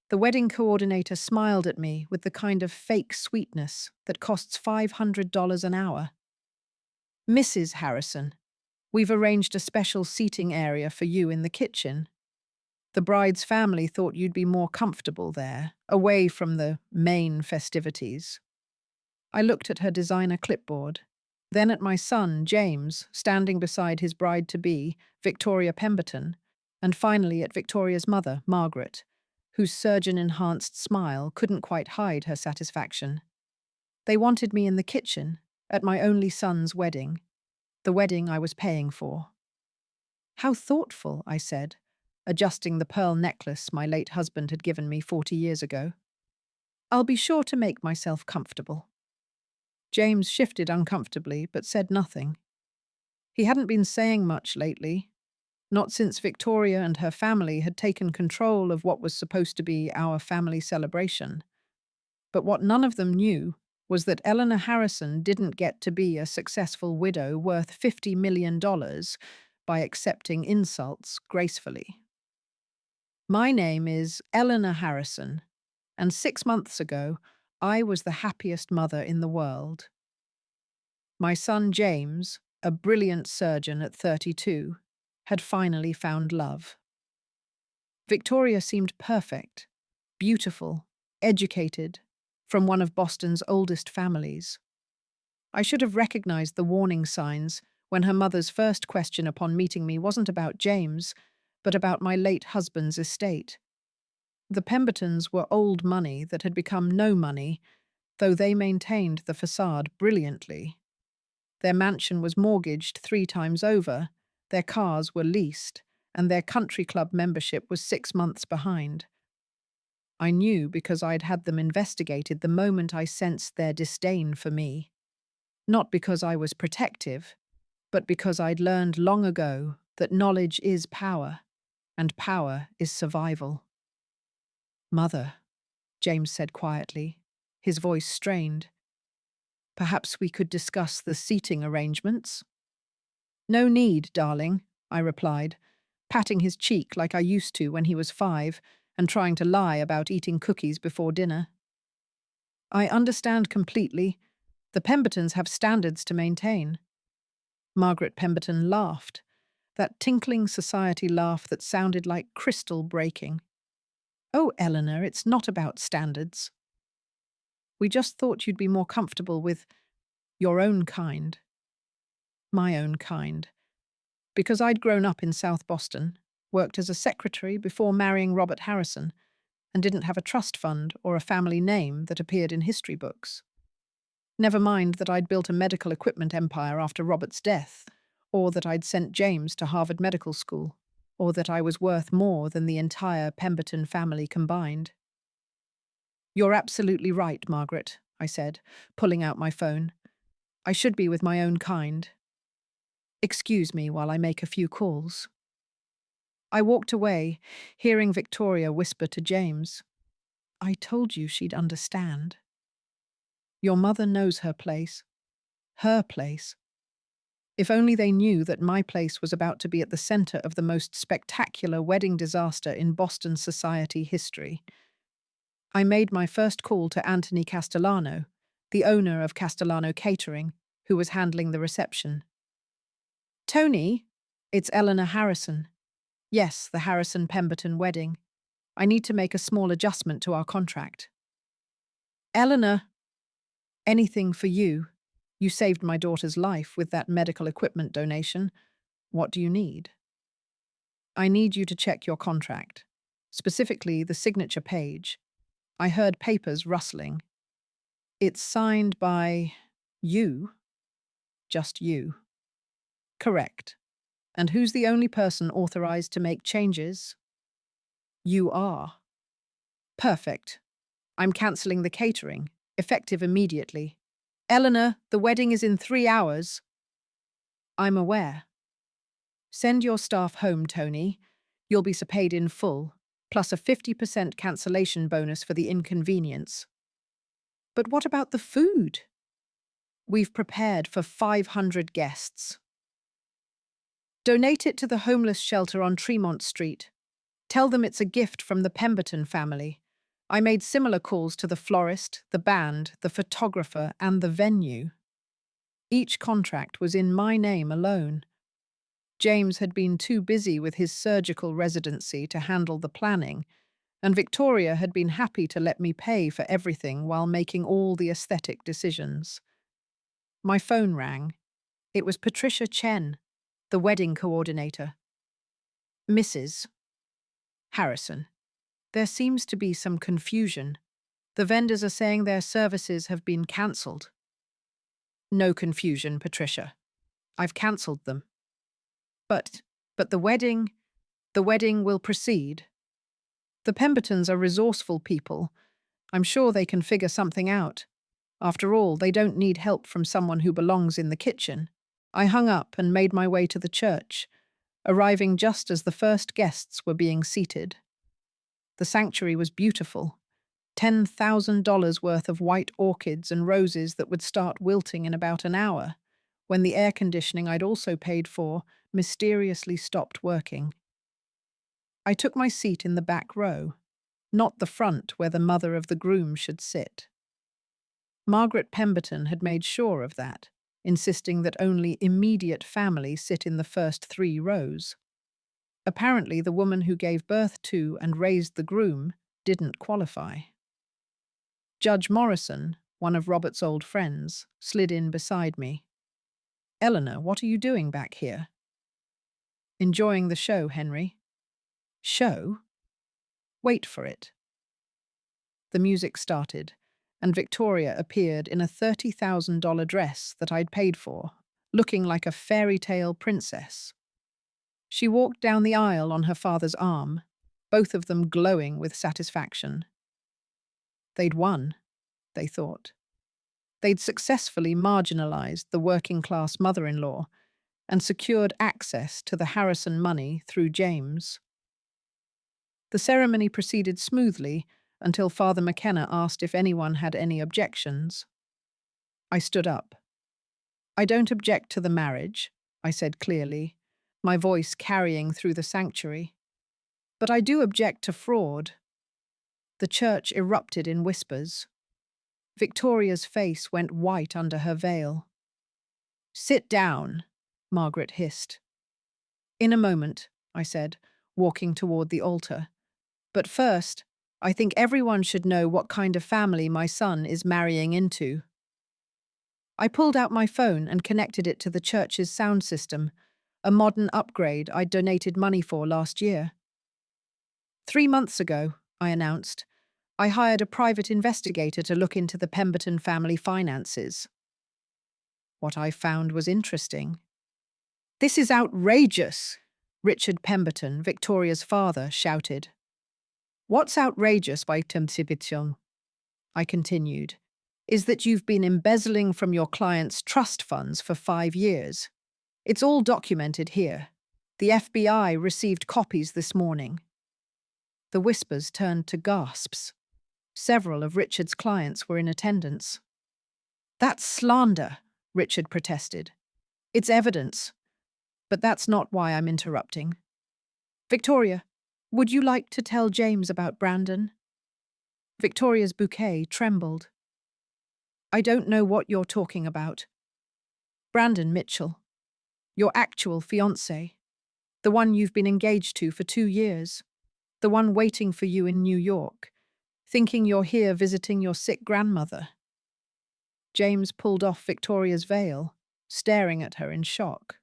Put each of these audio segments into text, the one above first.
The wedding coordinator smiled at me with the kind of fake sweetness that costs $500 an hour. Mrs. Harrison, we've arranged a special seating area for you in the kitchen. The bride's family thought you'd be more comfortable there, away from the main festivities. I looked at her designer clipboard, then at my son, James, standing beside his bride-to-be, Victoria Pemberton, and finally at Victoria's mother, Margaret, whose surgeon-enhanced smile couldn't quite hide her satisfaction. They wanted me in the kitchen, at my only son's wedding, the wedding I was paying for. How thoughtful, I said, adjusting the pearl necklace my late husband had given me 40 years ago. I'll be sure to make myself comfortable. James shifted uncomfortably, but said nothing. He hadn't been saying much lately, not since Victoria and her family had taken control of what was supposed to be our family celebration. But what none of them knew was that Eleanor Harrison didn't get to be a successful widow worth $50 million by accepting insults gracefully. My name is Eleanor Harrison, and 6 months ago, I was the happiest mother in the world. My son James, a brilliant surgeon at 32, had finally found love. Victoria seemed perfect, beautiful, educated, from one of Boston's oldest families. I should have recognized the warning signs when her mother's first question upon meeting me wasn't about James, but about my late husband's estate. The Pembertons were old money that had become no money, though they maintained the facade brilliantly. Their mansion was mortgaged 3 times over, their cars were leased, and their country club membership was 6 months behind. I knew because I'd had them investigated the moment I sensed their disdain for me. Not because I was protective, but because I'd learned long ago that knowledge is power, and power is survival. Mother, James said quietly, his voice strained. Perhaps we could discuss the seating arrangements? No need, darling, I replied, patting his cheek like I used to when he was 5 and trying to lie about eating cookies before dinner. I understand completely. The Pembertons have standards to maintain. Margaret Pemberton laughed, that tinkling society laugh that sounded like crystal breaking. Oh, Eleanor, it's not about standards. We just thought you'd be more comfortable with your own kind. My own kind. Because I'd grown up in South Boston, worked as a secretary before marrying Robert Harrison, and didn't have a trust fund or a family name that appeared in history books. Never mind that I'd built a medical equipment empire after Robert's death, or that I'd sent James to Harvard Medical School, or that I was worth more than the entire Pemberton family combined. You're absolutely right, Margaret, I said, pulling out my phone. I should be with my own kind. Excuse me while I make a few calls. I walked away, hearing Victoria whisper to James, I told you she'd understand. Your mother knows her place. Her place. If only they knew that my place was about to be at the center of the most spectacular wedding disaster in Boston society history. I made my first call to Anthony Castellano, the owner of Castellano Catering, who was handling the reception. Tony, it's Eleanor Harrison. Yes, the Harrison-Pemberton wedding. I need to make a small adjustment to our contract. Eleanor, anything for you. You saved my daughter's life with that medical equipment donation. What do you need? I need you to check your contract, specifically the signature page. I heard papers rustling. It's signed by you? Just you. Correct. And who's the only person authorized to make changes? You are. Perfect. I'm cancelling the catering, effective immediately. Eleanor, the wedding is in 3 hours. I'm aware. Send your staff home, Tony. You'll be paid in full, plus a 50% cancellation bonus for the inconvenience. But what about the food? We've prepared for 500 guests. Donate it to the homeless shelter on Tremont Street. Tell them it's a gift from the Pemberton family. I made similar calls to the florist, the band, the photographer, and the venue. Each contract was in my name alone. James had been too busy with his surgical residency to handle the planning, and Victoria had been happy to let me pay for everything while making all the aesthetic decisions. My phone rang. It was Patricia Chen, the wedding coordinator. Mrs. Harrison, there seems to be some confusion. The vendors are saying their services have been cancelled. No confusion, Patricia. I've cancelled them. But, but the wedding will proceed. The Pembertons are resourceful people. I'm sure they can figure something out. After all, they don't need help from someone who belongs in the kitchen. I hung up and made my way to the church, arriving just as the first guests were being seated. The sanctuary was beautiful. $10,000 worth of white orchids and roses that would start wilting in about an hour, when the air conditioning I'd also paid for mysteriously stopped working. I took my seat in the back row, not the front where the mother of the groom should sit. Margaret Pemberton had made sure of that, insisting that only immediate family sit in the first 3 rows. Apparently, the woman who gave birth to and raised the groom didn't qualify. Judge Morrison, one of Robert's old friends, slid in beside me. "Eleanor, what are you doing back here?" "Enjoying the show, Henry." "Show?" "Wait for it." The music started, and Victoria appeared in a $30,000 dress that I'd paid for, looking like a fairy tale princess. She walked down the aisle on her father's arm, both of them glowing with satisfaction. They'd won, they thought. They'd successfully marginalized the working-class mother-in-law and secured access to the Harrison money through James. The ceremony proceeded smoothly until Father McKenna asked if anyone had any objections. I stood up. "I don't object to the marriage," I said clearly, my voice carrying through the sanctuary. "But I do object to fraud." The church erupted in whispers. Victoria's face went white under her veil. "Sit down," Margaret hissed. "In a moment," I said, walking toward the altar. "But first, I think everyone should know what kind of family my son is marrying into." I pulled out my phone and connected it to the church's sound system, a modern upgrade I'd donated money for last year. 3 months ago, I announced, I hired a private investigator to look into the Pemberton family finances. What I found was interesting. "This is outrageous!" Richard Pemberton, Victoria's father, shouted. "What's outrageous by Temptation?" I continued, "is that you've been embezzling from your client's trust funds for 5 years. It's all documented here. The FBI received copies this morning." The whispers turned to gasps. Several of Richard's clients were in attendance. "That's slander," Richard protested. "It's evidence. But that's not why I'm interrupting. Victoria, would you like to tell James about Brandon?" Victoria's bouquet trembled. "I don't know what you're talking about." "Brandon Mitchell. Your actual fiancé. The one you've been engaged to for 2 years. The one waiting for you in New York, thinking you're here visiting your sick grandmother." James pulled off Victoria's veil, staring at her in shock.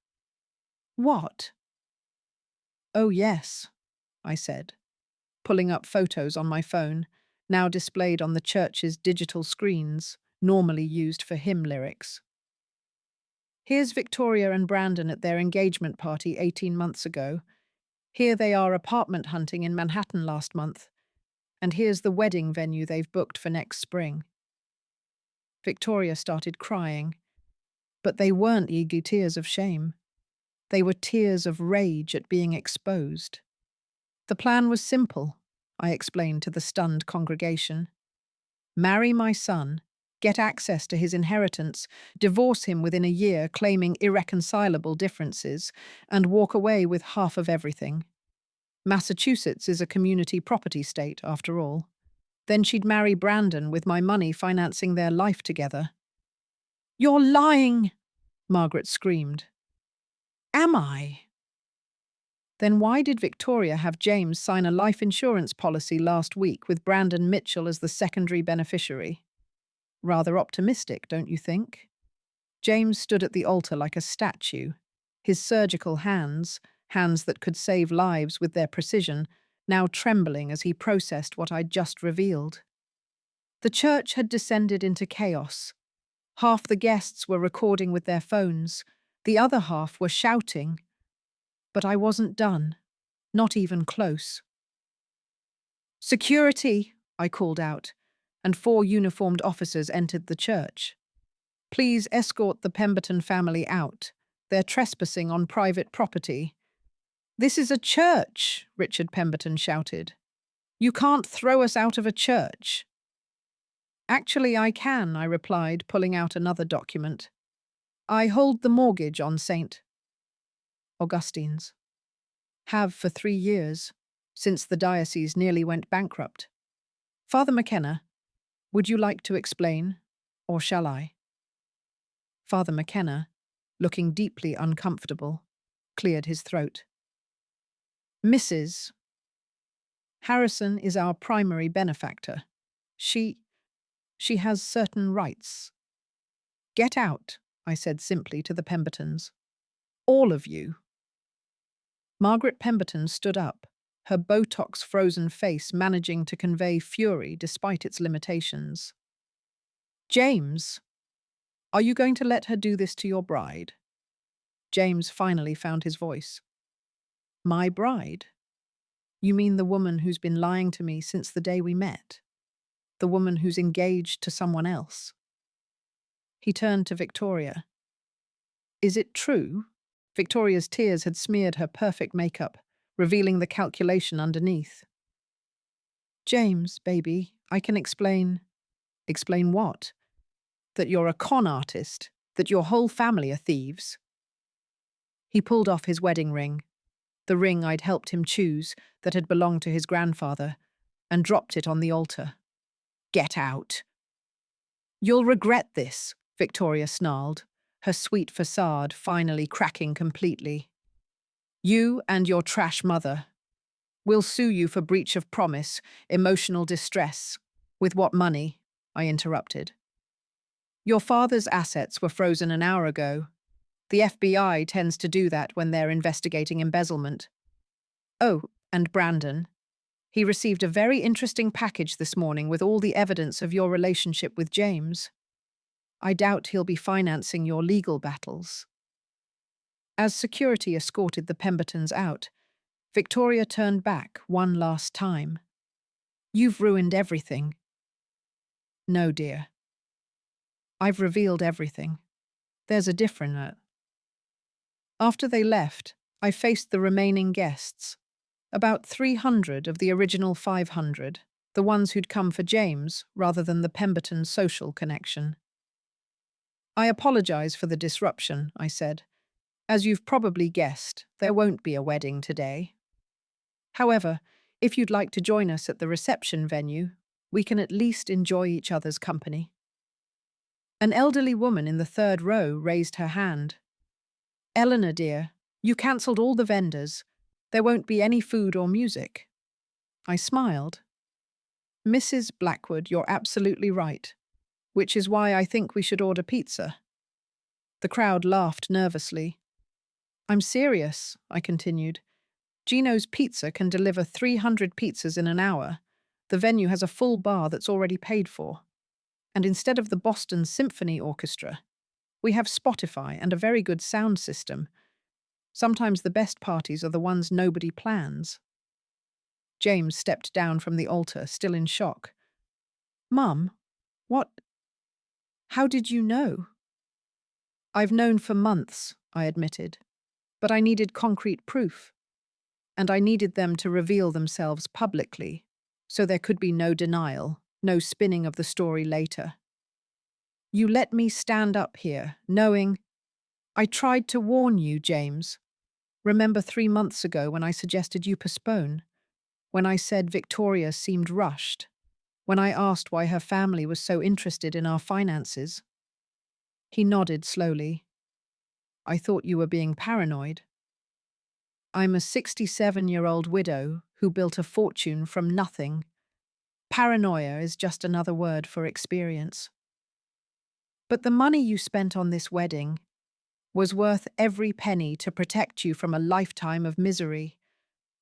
"What?" "Oh, yes," I said, pulling up photos on my phone, now displayed on the church's digital screens, normally used for hymn lyrics. "Here's Victoria and Brandon at their engagement party 18 months ago. Here they are apartment hunting in Manhattan last month. And here's the wedding venue they've booked for next spring." Victoria started crying, but they weren't eager tears of shame. They were tears of rage at being exposed. "The plan was simple," I explained to the stunned congregation. "Marry my son, get access to his inheritance, divorce him within a year claiming irreconcilable differences, and walk away with half of everything. Massachusetts is a community property state, after all. Then she'd marry Brandon with my money financing their life together. "You're lying!" Margaret screamed. "Am I?" Then why did Victoria have James sign a life insurance policy last week with Brandon Mitchell as the secondary beneficiary? Rather optimistic, don't you think? James stood at the altar like a statue, his surgical hands, hands that could save lives with their precision, now trembling as he processed what I'd just revealed. The church had descended into chaos. Half the guests were recording with their phones, the other half were shouting. But I wasn't done, not even close. "Security!" I called out, and 4 uniformed officers entered the church. "Please escort the Pemberton family out. They're trespassing on private property." "This is a church," Richard Pemberton shouted. "You can't throw us out of a church." "Actually, I can," I replied, pulling out another document. "I hold the mortgage on St. Augustine's. Have for 3 years, since the diocese nearly went bankrupt. Father McKenna, would you like to explain, or shall I?" Father McKenna, looking deeply uncomfortable, cleared his throat. "Mrs. Harrison is our primary benefactor. She has certain rights." "Get out," I said simply to the Pembertons. "All of you." Margaret Pemberton stood up, her Botox-frozen face managing to convey fury despite its limitations. "James, are you going to let her do this to your bride?" James finally found his voice. "My bride? You mean the woman who's been lying to me since the day we met? The woman who's engaged to someone else?" He turned to Victoria. "Is it true?" Victoria's tears had smeared her perfect makeup, revealing the calculation underneath. "James, baby, I can explain." "Explain what?" "That you're a con artist, that your whole family are thieves." He pulled off his wedding ring, the ring I'd helped him choose that had belonged to his grandfather, and dropped it on the altar. "Get out." "You'll regret this," Victoria snarled, her sweet facade finally cracking completely. "You and your trash mother. We'll sue you for breach of promise, emotional distress." "With what money?" I interrupted. "Your father's assets were frozen an hour ago. The FBI tends to do that when they're investigating embezzlement." "Oh, and Brandon. He received a very interesting package this morning with all the evidence of your relationship with James. I doubt he'll be financing your legal battles." As security escorted the Pembertons out, Victoria turned back one last time. "You've ruined everything." "No, dear. I've revealed everything. There's a difference." After they left, I faced the remaining guests. About 300 of the original 500, the ones who'd come for James rather than the Pemberton social connection. "I apologize for the disruption," I said. "As you've probably guessed, there won't be a wedding today. However, if you'd like to join us at the reception venue, we can at least enjoy each other's company." An elderly woman in the 3rd row raised her hand. "Eleanor, dear, you cancelled all the vendors. There won't be any food or music." I smiled. "Mrs. Blackwood, you're absolutely right, which is why I think we should order pizza." The crowd laughed nervously. "I'm serious," I continued. "Gino's Pizza can deliver 300 pizzas in an hour. The venue has a full bar that's already paid for. And instead of the Boston Symphony Orchestra, we have Spotify and a very good sound system. Sometimes the best parties are the ones nobody plans." James stepped down from the altar, still in shock. "Mum, what? How did you know?" "I've known for months," I admitted, "but I needed concrete proof. And I needed them to reveal themselves publicly, so there could be no denial, no spinning of the story later. You let me stand up here, knowing—" "I tried to warn you, James. Remember 3 months ago when I suggested you postpone? When I said Victoria seemed rushed?" When I asked why her family was so interested in our finances, he nodded slowly. I thought you were being paranoid. I'm a 67-year-old widow who built a fortune from nothing. Paranoia is just another word for experience. But the money you spent on this wedding was worth every penny to protect you from a lifetime of misery.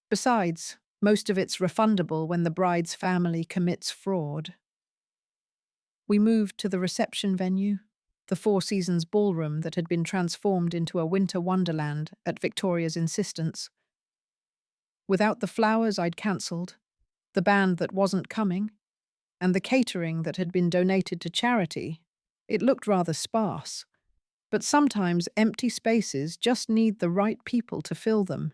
Besides, most of it's refundable when the bride's family commits fraud. We moved to the reception venue, the Four Seasons ballroom that had been transformed into a winter wonderland at Victoria's insistence. Without the flowers I'd cancelled, the band that wasn't coming, and the catering that had been donated to charity, it looked rather sparse. But sometimes empty spaces just need the right people to fill them.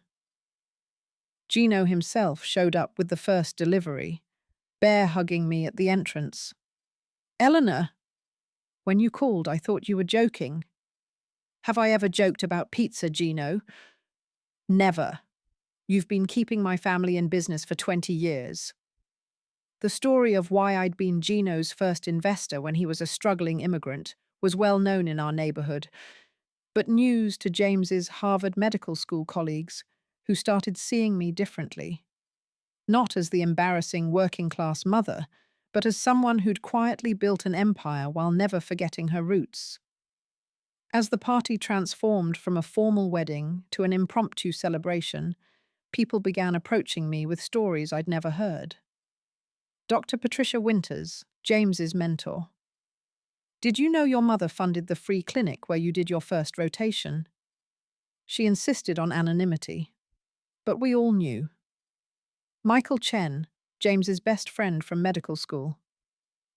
Gino himself showed up with the first delivery, bear-hugging me at the entrance. Eleanor, when you called, I thought you were joking. Have I ever joked about pizza, Gino? Never. You've been keeping my family in business for 20 years. The story of why I'd been Gino's first investor when he was a struggling immigrant was well known in our neighborhood, but news to James's Harvard Medical School colleagues, who started seeing me differently. Not as the embarrassing working-class mother, but as someone who'd quietly built an empire while never forgetting her roots. As the party transformed from a formal wedding to an impromptu celebration, people began approaching me with stories I'd never heard. Dr. Patricia Winters, James's mentor. Did you know your mother funded the free clinic where you did your first rotation? She insisted on anonymity, but we all knew. Michael Chen, James's best friend from medical school.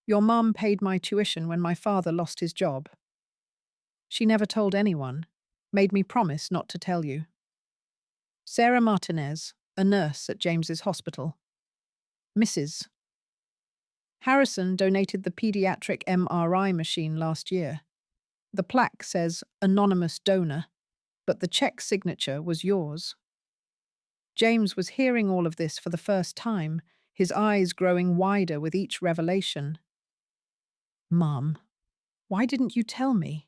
Your mum paid my tuition when my father lost his job. She never told anyone, made me promise not to tell you. Sarah Martinez, a nurse at James's hospital. Mrs. Harrison donated the pediatric MRI machine last year. The plaque says anonymous donor, but the check signature was yours. James was hearing all of this for the first time, his eyes growing wider with each revelation. Mum, why didn't you tell me?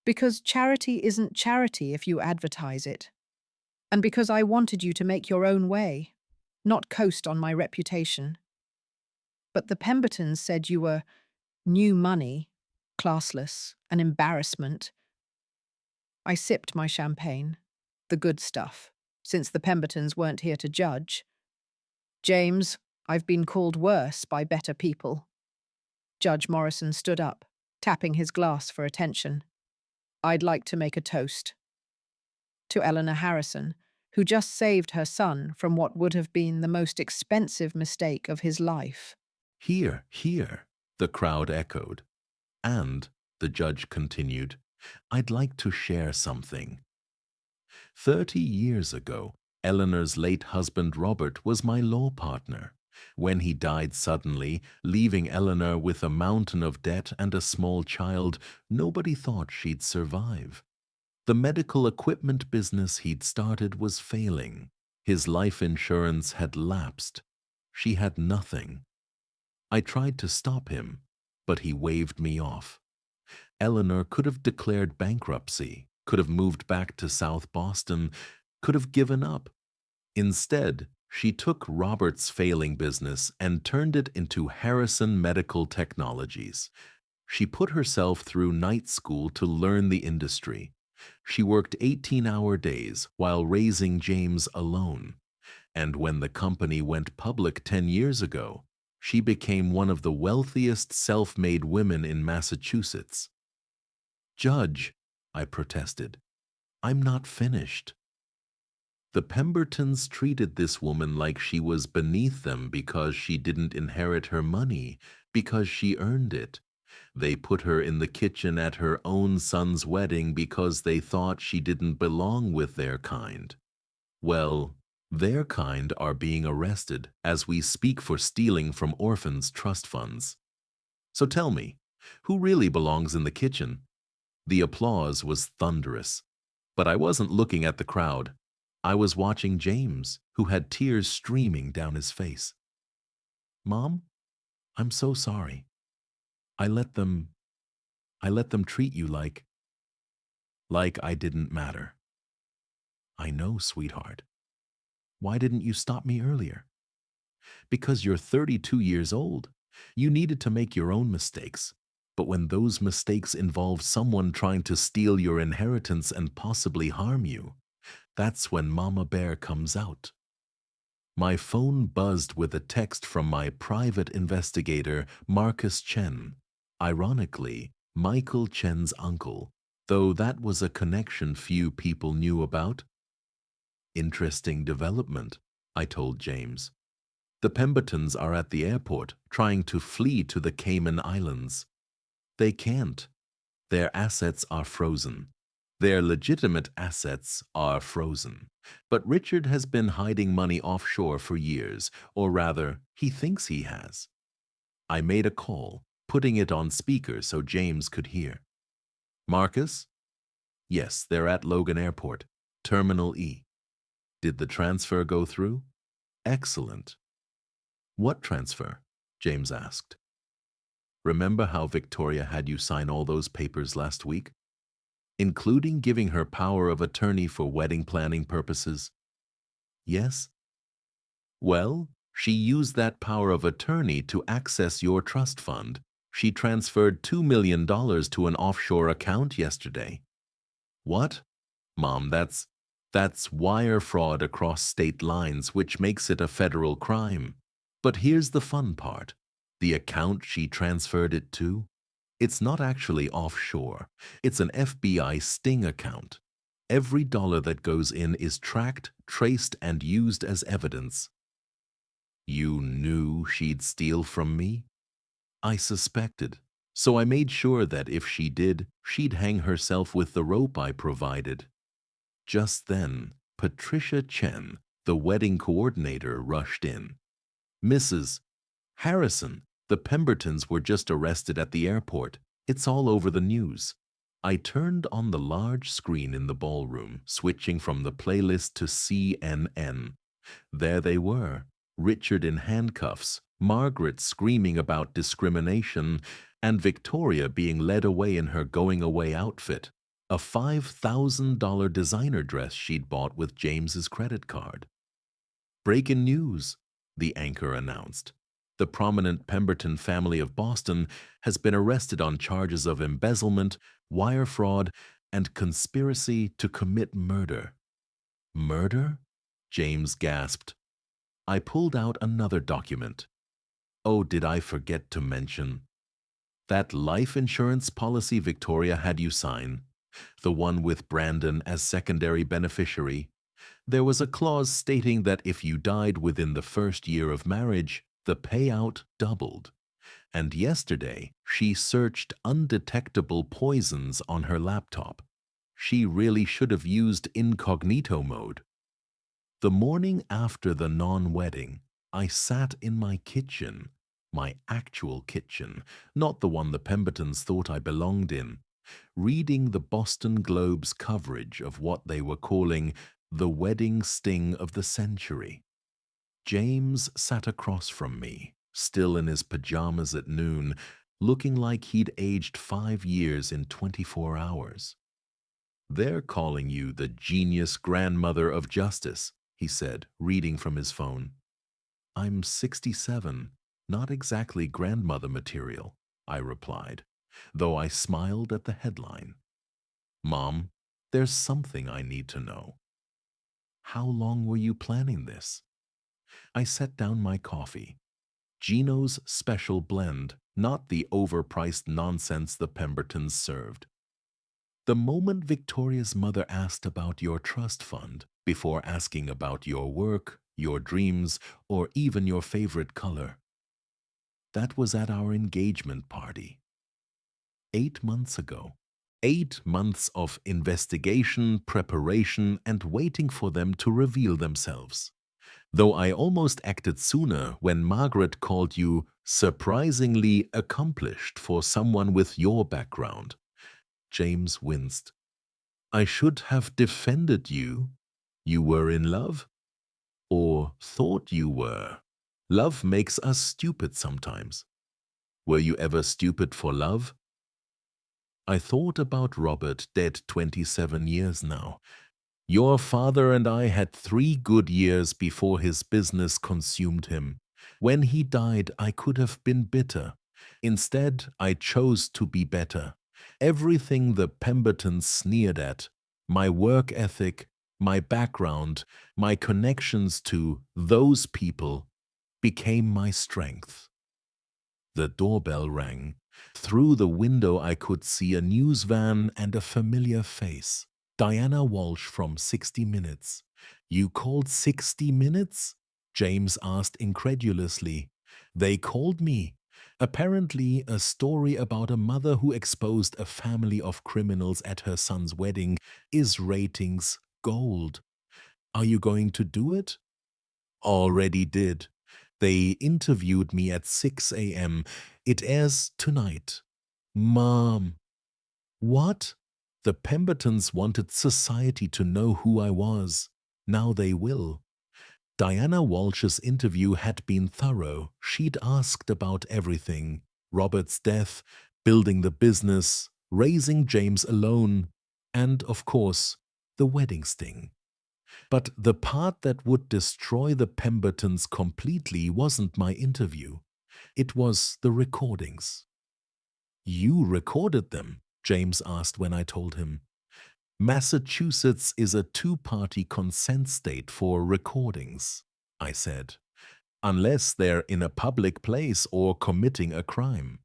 Because charity isn't charity if you advertise it. And because I wanted you to make your own way, not coast on my reputation. But the Pembertons said you were new money, classless, an embarrassment. I sipped my champagne, the good stuff, since the Pembertons weren't here to judge. James, I've been called worse by better people. Judge Morrison stood up, tapping his glass for attention. I'd like to make a toast. To Eleanor Harrison, who just saved her son from what would have been the most expensive mistake of his life. Hear, hear, the crowd echoed. And, the judge continued, I'd like to share something. 30 years ago, Eleanor's late husband Robert was my law partner. When he died suddenly, leaving Eleanor with a mountain of debt and a small child, nobody thought she'd survive. The medical equipment business he'd started was failing. His life insurance had lapsed. She had nothing. I tried to stop him, but he waved me off. Eleanor could have declared bankruptcy, could have moved back to South Boston, could have given up. Instead, she took Robert's failing business and turned it into Harrison Medical Technologies. She put herself through night school to learn the industry. She worked 18-hour days while raising James alone. And when the company went public 10 years ago, she became one of the wealthiest self-made women in Massachusetts. Judge, I protested, I'm not finished. The Pembertons treated this woman like she was beneath them because she didn't inherit her money, because she earned it. They put her in the kitchen at her own son's wedding because they thought she didn't belong with their kind. Well, their kind are being arrested as we speak for stealing from orphans' trust funds. So tell me, who really belongs in the kitchen? The applause was thunderous, but I wasn't looking at the crowd. I was watching James, who had tears streaming down his face. Mom, I'm so sorry. I let them, I let them treat you like I didn't matter. I know, sweetheart. Why didn't you stop me earlier? Because you're 32 years old. You needed to make your own mistakes. But when those mistakes involve someone trying to steal your inheritance and possibly harm you, that's when Mama Bear comes out. My phone buzzed with a text from my private investigator, Marcus Chen. Ironically, Michael Chen's uncle, though that was a connection few people knew about. Interesting development, I told James. The Pembertons are at the airport trying to flee to the Cayman Islands. They can't. Their assets are frozen. Their legitimate assets are frozen. But Richard has been hiding money offshore for years, or rather, he thinks he has. I made a call, putting it on speaker so James could hear. Marcus? Yes, they're at Logan Airport, Terminal E. Did the transfer go through? Excellent. What transfer? James asked. Remember how Victoria had you sign all those papers last week? Including giving her power of attorney for wedding planning purposes? Yes? Well, she used that power of attorney to access your trust fund. She transferred $2 million to an offshore account yesterday. What? Mom, that's wire fraud across state lines, which makes it a federal crime. But here's the fun part. The account she transferred it to? It's not actually offshore. It's an FBI sting account. Every dollar that goes in is tracked, traced, and used as evidence. You knew she'd steal from me? I suspected. So I made sure that if she did, she'd hang herself with the rope I provided. Just then, Patricia Chen, the wedding coordinator, rushed in. Mrs. Harrison, the Pembertons were just arrested at the airport. It's all over the news. I turned on the large screen in the ballroom, switching from the playlist to CNN. There they were, Richard in handcuffs, Margaret screaming about discrimination, and Victoria being led away in her going-away outfit, a $5,000 designer dress she'd bought with James's credit card. Breaking news, the anchor announced. The prominent Pemberton family of Boston has been arrested on charges of embezzlement, wire fraud, and conspiracy to commit murder. Murder? James gasped. I pulled out another document. Oh, did I forget to mention? That life insurance policy Victoria had you sign, the one with Brandon as secondary beneficiary, there was a clause stating that if you died within the first year of marriage, the payout doubled. And yesterday, she searched undetectable poisons on her laptop. She really should have used incognito mode. The morning after the non-wedding, I sat in my kitchen, my actual kitchen, not the one the Pembertons thought I belonged in, reading the Boston Globe's coverage of what they were calling the wedding sting of the century. James sat across from me, still in his pajamas at noon, looking like he'd aged 5 years in 24 hours. They're calling you the genius grandmother of justice, he said, reading from his phone. I'm 67, not exactly grandmother material, I replied, though I smiled at the headline. Mom, there's something I need to know. How long were you planning this? I set down my coffee. Gino's special blend, not the overpriced nonsense the Pembertons served. The moment Victoria's mother asked about your trust fund, before asking about your work, your dreams, or even your favorite color. That was at our engagement party. 8 months ago. 8 months of investigation, preparation, and waiting for them to reveal themselves. Though I almost acted sooner when Margaret called you surprisingly accomplished for someone with your background. James winced. I should have defended you. You were in love? Or thought you were. Love makes us stupid sometimes. Were you ever stupid for love? I thought about Robert, dead 27 years now. Your father and I had 3 good years before his business consumed him. When he died, I could have been bitter. Instead, I chose to be better. Everything the Pembertons sneered at, my work ethic, my background, my connections to those people, became my strength. The doorbell rang. Through the window I could see a news van and a familiar face. Diana Walsh from 60 Minutes. You called 60 Minutes? James asked incredulously. They called me. Apparently, a story about a mother who exposed a family of criminals at her son's wedding is ratings gold. Are you going to do it? Already did. They interviewed me at 6 a.m. It airs tonight. Mom. What? The Pembertons wanted society to know who I was. Now they will. Diana Walsh's interview had been thorough. She'd asked about everything. Robert's death, building the business, raising James alone, and, of course, the wedding sting. But the part that would destroy the Pembertons completely wasn't my interview. It was the recordings. You recorded them? James asked when I told him. Massachusetts is a two-party consent state for recordings, I said, unless they're in a public place or committing a crime.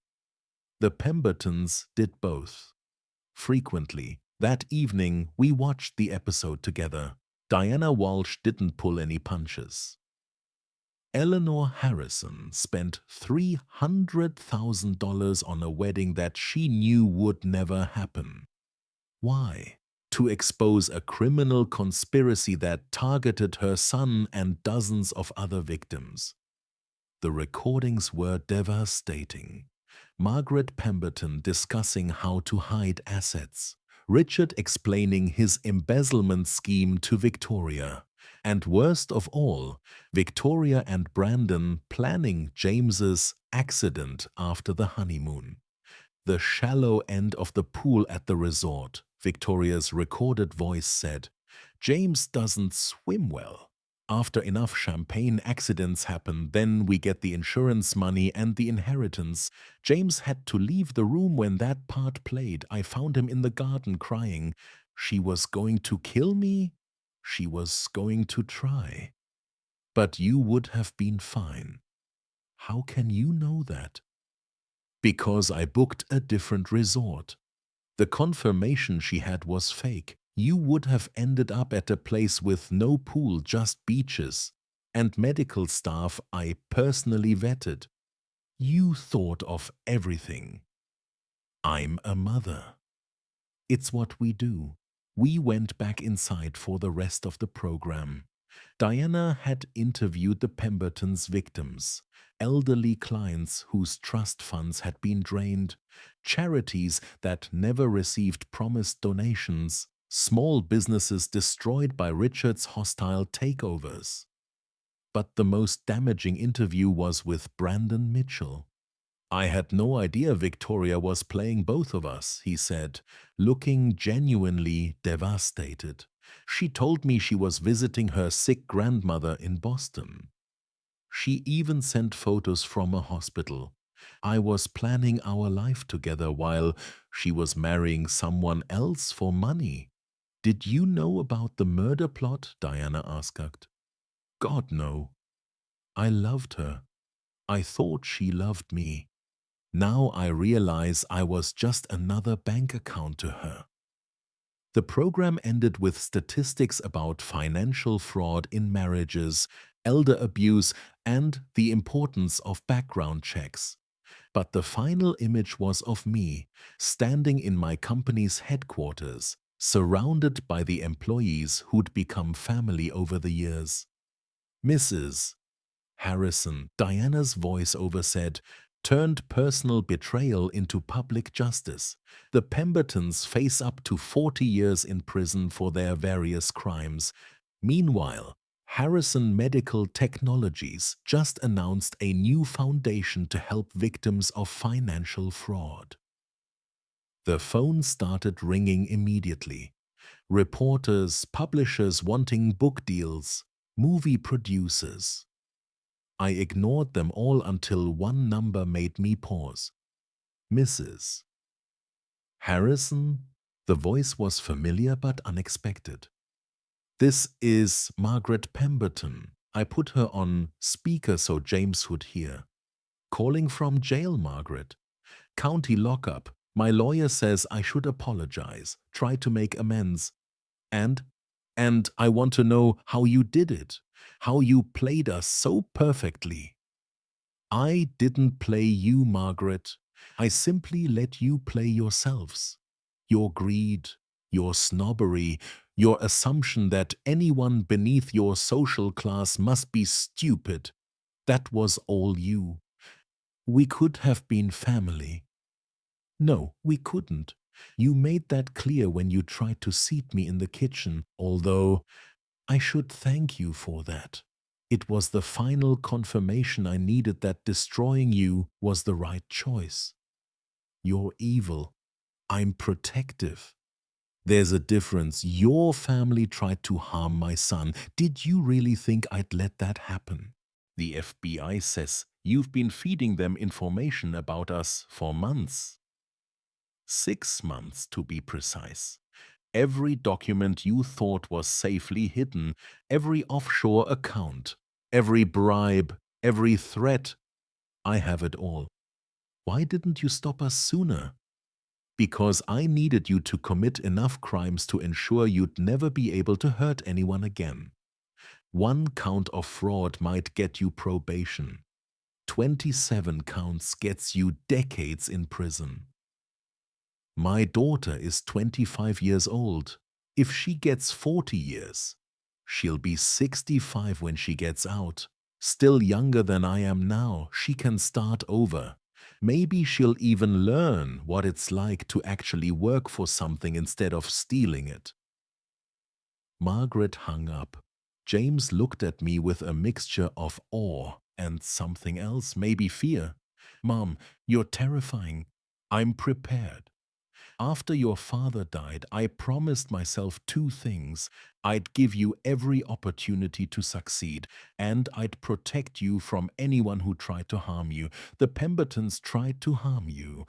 The Pembertons did both. Frequently, that evening we watched the episode together. Diana Walsh didn't pull any punches. Eleanor Harrison spent $300,000 on a wedding that she knew would never happen. Why? To expose a criminal conspiracy that targeted her son and dozens of other victims. The recordings were devastating. Margaret Pemberton discussing how to hide assets. Richard explaining his embezzlement scheme to Victoria. And worst of all, Victoria and Brandon planning James's accident after the honeymoon. The shallow end of the pool at the resort, Victoria's recorded voice said, James doesn't swim well. After enough champagne accidents happen, then we get the insurance money and the inheritance. James had to leave the room when that part played. I found him in the garden crying. She was going to kill me? She was going to try. But you would have been fine. How can you know that? Because I booked a different resort. The confirmation she had was fake. You would have ended up at a place with no pool, just beaches, and medical staff I personally vetted. You thought of everything. I'm a mother. It's what we do. We went back inside for the rest of the program. Diana had interviewed the Pembertons' victims, elderly clients whose trust funds had been drained, charities that never received promised donations, small businesses destroyed by Richard's hostile takeovers. But the most damaging interview was with Brandon Mitchell. I had no idea Victoria was playing both of us, he said, looking genuinely devastated. She told me she was visiting her sick grandmother in Boston. She even sent photos from a hospital. I was planning our life together while she was marrying someone else for money. Did you know about the murder plot? Diana asked. God, no. I loved her. I thought she loved me. Now I realize I was just another bank account to her. The program ended with statistics about financial fraud in marriages, elder abuse, and the importance of background checks. But the final image was of me, standing in my company's headquarters, surrounded by the employees who'd become family over the years. Mrs. Harrison, Diana's voiceover said, turned personal betrayal into public justice. The Pembertons face up to 40 years in prison for their various crimes. Meanwhile, Harrison Medical Technologies just announced a new foundation to help victims of financial fraud. The phone started ringing immediately. Reporters, publishers wanting book deals, movie producers. I ignored them all until one number made me pause. Mrs. Harrison? The voice was familiar but unexpected. This is Margaret Pemberton. I put her on speaker so James would hear. Calling from jail, Margaret. County lockup. My lawyer says I should apologize, try to make amends. And? And I want to know how you did it, how you played us so perfectly. I didn't play you, Margaret. I simply let you play yourselves. Your greed, your snobbery, your assumption that anyone beneath your social class must be stupid. That was all you. We could have been family. No, we couldn't. You made that clear when you tried to seat me in the kitchen, although I should thank you for that. It was the final confirmation I needed that destroying you was the right choice. You're evil. I'm protective. There's a difference. Your family tried to harm my son. Did you really think I'd let that happen? The FBI says you've been feeding them information about us for months. 6 months to be precise. Every document you thought was safely hidden, every offshore account, every bribe, every threat. I have it all. Why didn't you stop us sooner? Because I needed you to commit enough crimes to ensure you'd never be able to hurt anyone again. One count of fraud might get you probation. 27 counts gets you decades in prison. My daughter is 25 years old. If she gets 40 years, she'll be 65 when she gets out. Still younger than I am now, she can start over. Maybe she'll even learn what it's like to actually work for something instead of stealing it. Margaret hung up. James looked at me with a mixture of awe and something else, maybe fear. Mom, you're terrifying. I'm prepared. After your father died, I promised myself two things. I'd give you every opportunity to succeed, and I'd protect you from anyone who tried to harm you. The Pembertons tried to harm you,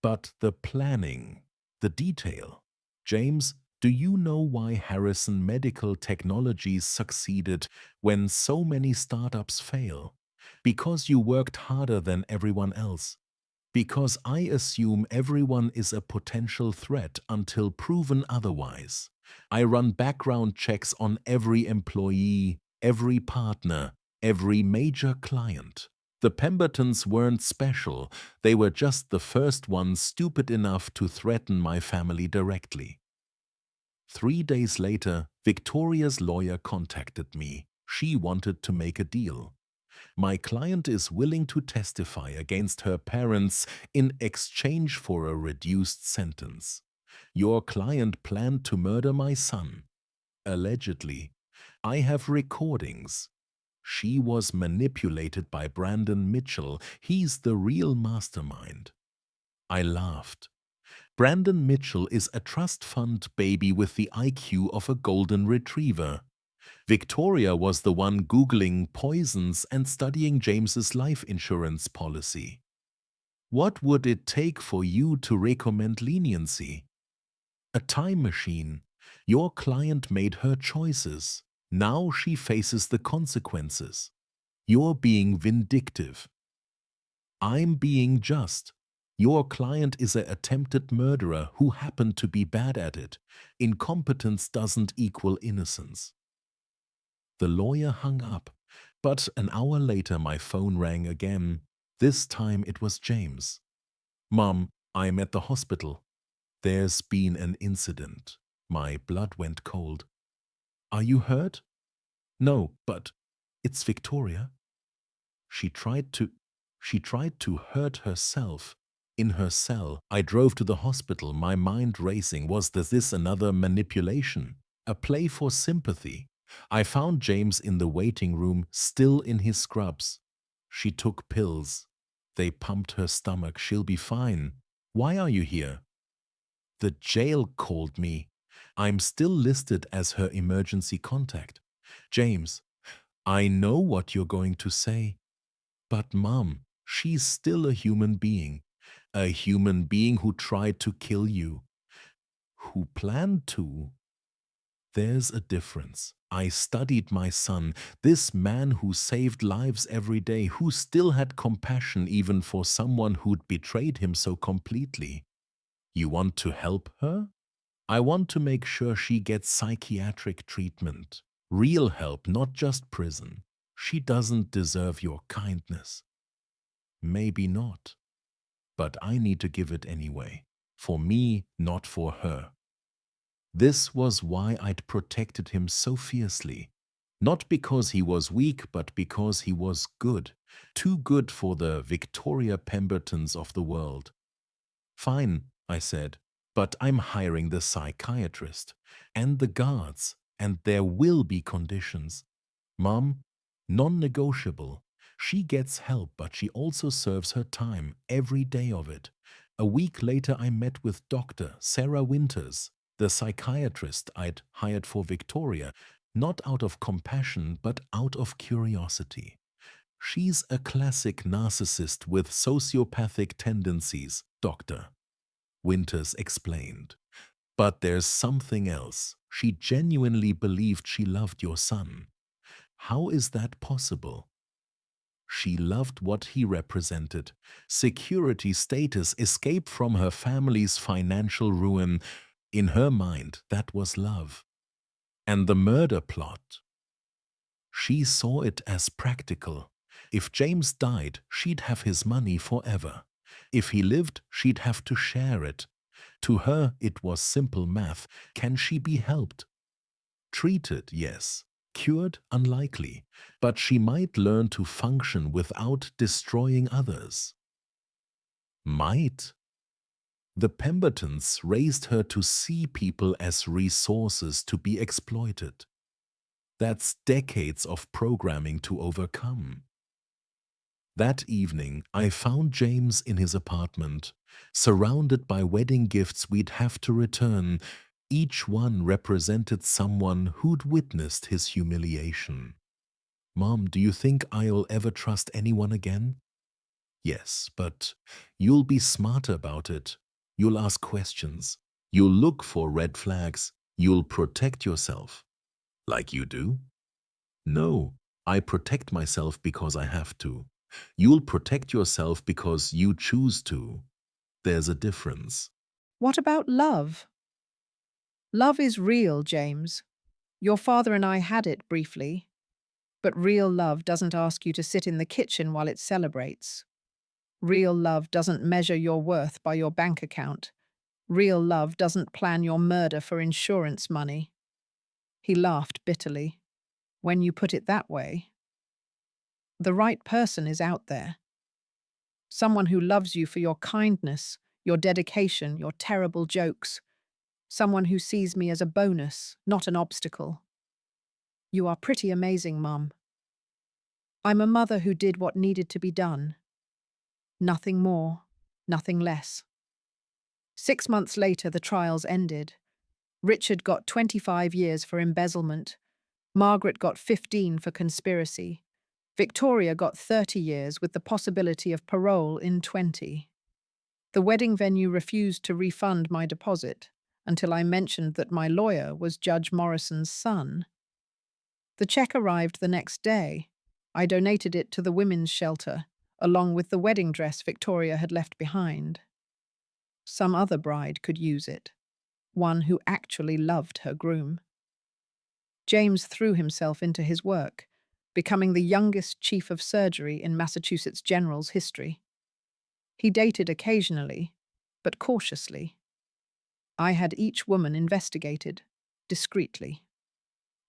but the planning, the detail. James, do you know why Harrison Medical Technologies succeeded when so many startups fail? Because you worked harder than everyone else. Because I assume everyone is a potential threat until proven otherwise. I run background checks on every employee, every partner, every major client. The Pembertons weren't special, they were just the first ones stupid enough to threaten my family directly. 3 days later, Victoria's lawyer contacted me. She wanted to make a deal. My client is willing to testify against her parents in exchange for a reduced sentence. Your client planned to murder my son. Allegedly. I have recordings. She was manipulated by Brandon Mitchell. He's the real mastermind. I laughed. Brandon Mitchell is a trust fund baby with the IQ of a golden retriever. Victoria was the one Googling poisons and studying James's life insurance policy. What would it take for you to recommend leniency? A time machine. Your client made her choices. Now she faces the consequences. You're being vindictive. I'm being just. Your client is an attempted murderer who happened to be bad at it. Incompetence doesn't equal innocence. The lawyer hung up, but an hour later my phone rang again. This time it was James. Mom, I'm at the hospital. There's been an incident. My blood went cold. Are you hurt? No, but it's Victoria. She tried to hurt herself. In her cell, I drove to the hospital, my mind racing. Was this another manipulation? A play for sympathy? I found James in the waiting room, still in his scrubs. She took pills. They pumped her stomach. She'll be fine. Why are you here? The jail called me. I'm still listed as her emergency contact. James, I know what you're going to say. But Mom, she's still a human being. A human being who tried to kill you. Who planned to. There's a difference. I studied my son, this man who saved lives every day, who still had compassion even for someone who'd betrayed him so completely. You want to help her? I want to make sure she gets psychiatric treatment. Real help, not just prison. She doesn't deserve your kindness. Maybe not. But I need to give it anyway. For me, not for her. This was why I'd protected him so fiercely. Not because he was weak, but because he was good. Too good for the Victoria Pembertons of the world. Fine, I said, but I'm hiring the psychiatrist and the guards, and there will be conditions. Mom, non-negotiable. She gets help, but she also serves her time, every day of it. A week later I met with Dr. Sarah Winters, the psychiatrist I'd hired for Victoria, not out of compassion, but out of curiosity. She's a classic narcissist with sociopathic tendencies, Dr. Winters explained. But there's something else. She genuinely believed she loved your son. How is that possible? She loved what he represented. Security, status, escape from her family's financial ruin. In her mind, that was love. And the murder plot. She saw it as practical. If James died, she'd have his money forever. If he lived, she'd have to share it. To her, it was simple math. Can she be helped? Treated, yes. Cured, unlikely. But she might learn to function without destroying others. Might? The Pembertons raised her to see people as resources to be exploited. That's decades of programming to overcome. That evening, I found James in his apartment, surrounded by wedding gifts we'd have to return. Each one represented someone who'd witnessed his humiliation. Mom, do you think I'll ever trust anyone again? Yes, but you'll be smarter about it. You'll ask questions. You'll look for red flags. You'll protect yourself. Like you do? No, I protect myself because I have to. You'll protect yourself because you choose to. There's a difference. What about love? Love is real, James. Your father and I had it briefly. But real love doesn't ask you to sit in the kitchen while it celebrates. Real love doesn't measure your worth by your bank account. Real love doesn't plan your murder for insurance money. He laughed bitterly. When you put it that way, the right person is out there. Someone who loves you for your kindness, your dedication, your terrible jokes. Someone who sees me as a bonus, not an obstacle. You are pretty amazing, Mum. I'm a mother who did what needed to be done. Nothing more, nothing less. 6 months later, the trials ended. Richard got 25 years for embezzlement. Margaret got 15 for conspiracy. Victoria got 30 years with the possibility of parole in 20. The wedding venue refused to refund my deposit until I mentioned that my lawyer was Judge Morrison's son. The check arrived the next day. I donated it to the women's shelter, along with the wedding dress Victoria had left behind. Some other bride could use it, one who actually loved her groom. James threw himself into his work, becoming the youngest chief of surgery in Massachusetts General's history. He dated occasionally, but cautiously. I had each woman investigated, discreetly.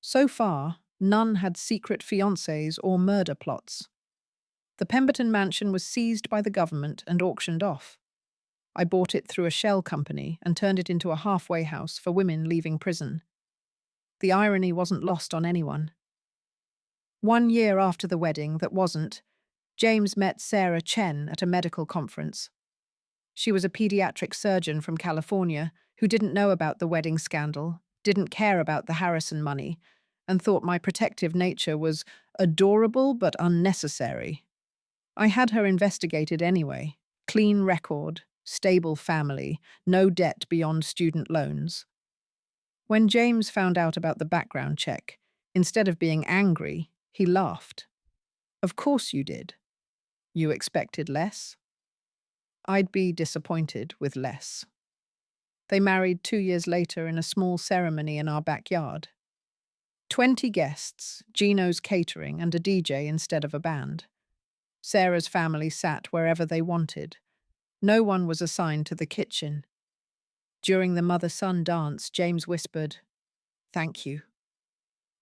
So far, none had secret fiancés or murder plots. The Pemberton mansion was seized by the government and auctioned off. I bought it through a shell company and turned it into a halfway house for women leaving prison. The irony wasn't lost on anyone. 1 year after the wedding that wasn't, James met Sarah Chen at a medical conference. She was a pediatric surgeon from California who didn't know about the wedding scandal, didn't care about the Harrison money, and thought my protective nature was adorable but unnecessary. I had her investigated anyway. Clean record, stable family, no debt beyond student loans. When James found out about the background check, instead of being angry, he laughed. Of course you did. You expected less? I'd be disappointed with less. They married 2 years later in a small ceremony in our backyard. 20 guests, Gino's catering, and a DJ instead of a band. Sarah's family sat wherever they wanted. No one was assigned to the kitchen. During the mother-son dance, James whispered, "Thank you."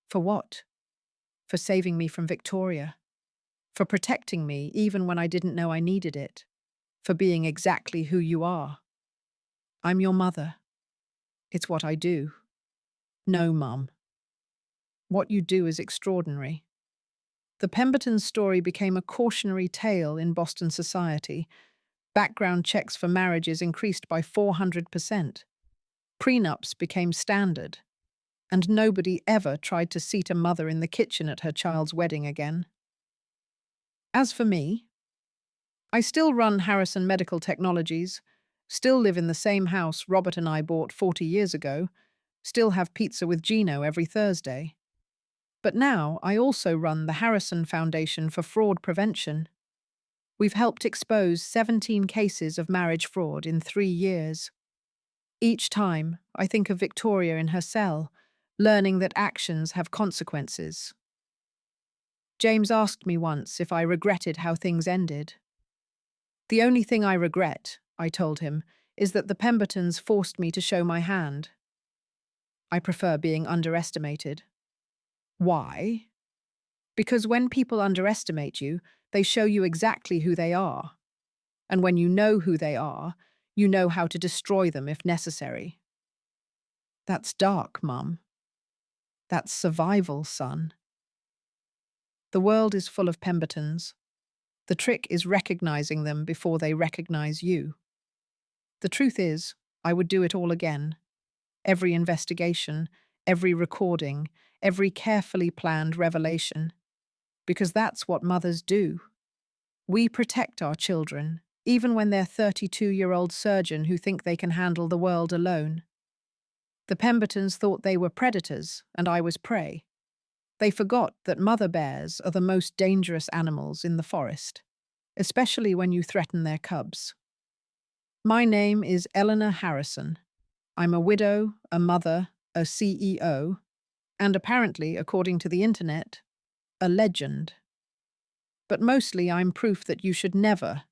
For what? For saving me from Victoria. For protecting me even when I didn't know I needed it. For being exactly who you are. I'm your mother. It's what I do. No, Mum. What you do is extraordinary. The Pemberton story became a cautionary tale in Boston society. Background checks for marriages increased by 400%. Prenups became standard. And nobody ever tried to seat a mother in the kitchen at her child's wedding again. As for me, I still run Harrison Medical Technologies, still live in the same house Robert and I bought 40 years ago, still have pizza with Gino every Thursday. But now I also run the Harrison Foundation for Fraud Prevention. We've helped expose 17 cases of marriage fraud in 3 years. Each time, I think of Victoria in her cell, learning that actions have consequences. James asked me once if I regretted how things ended. The only thing I regret, I told him, is that the Pembertons forced me to show my hand. I prefer being underestimated. Why? Because when people underestimate you, they show you exactly who they are. And when you know who they are, you know how to destroy them if necessary. That's dark, Mum. That's survival, son. The world is full of Pembertons. The trick is recognizing them before they recognize you. The truth is, I would do it all again. Every investigation, every recording, every carefully planned revelation. Because that's what mothers do. We protect our children, even when they're 32-year-old surgeon who think they can handle the world alone. The Pembertons thought they were predators, and I was prey. They forgot that mother bears are the most dangerous animals in the forest, especially when you threaten their cubs. My name is Eleanor Harrison. I'm a widow, a mother, a CEO, and apparently, according to the internet, a legend. But mostly I'm proof that you should never,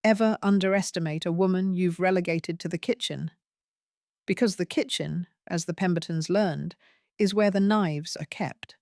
ever underestimate a woman you've relegated to the kitchen. Because the kitchen, as the Pembertons learned, is where the knives are kept.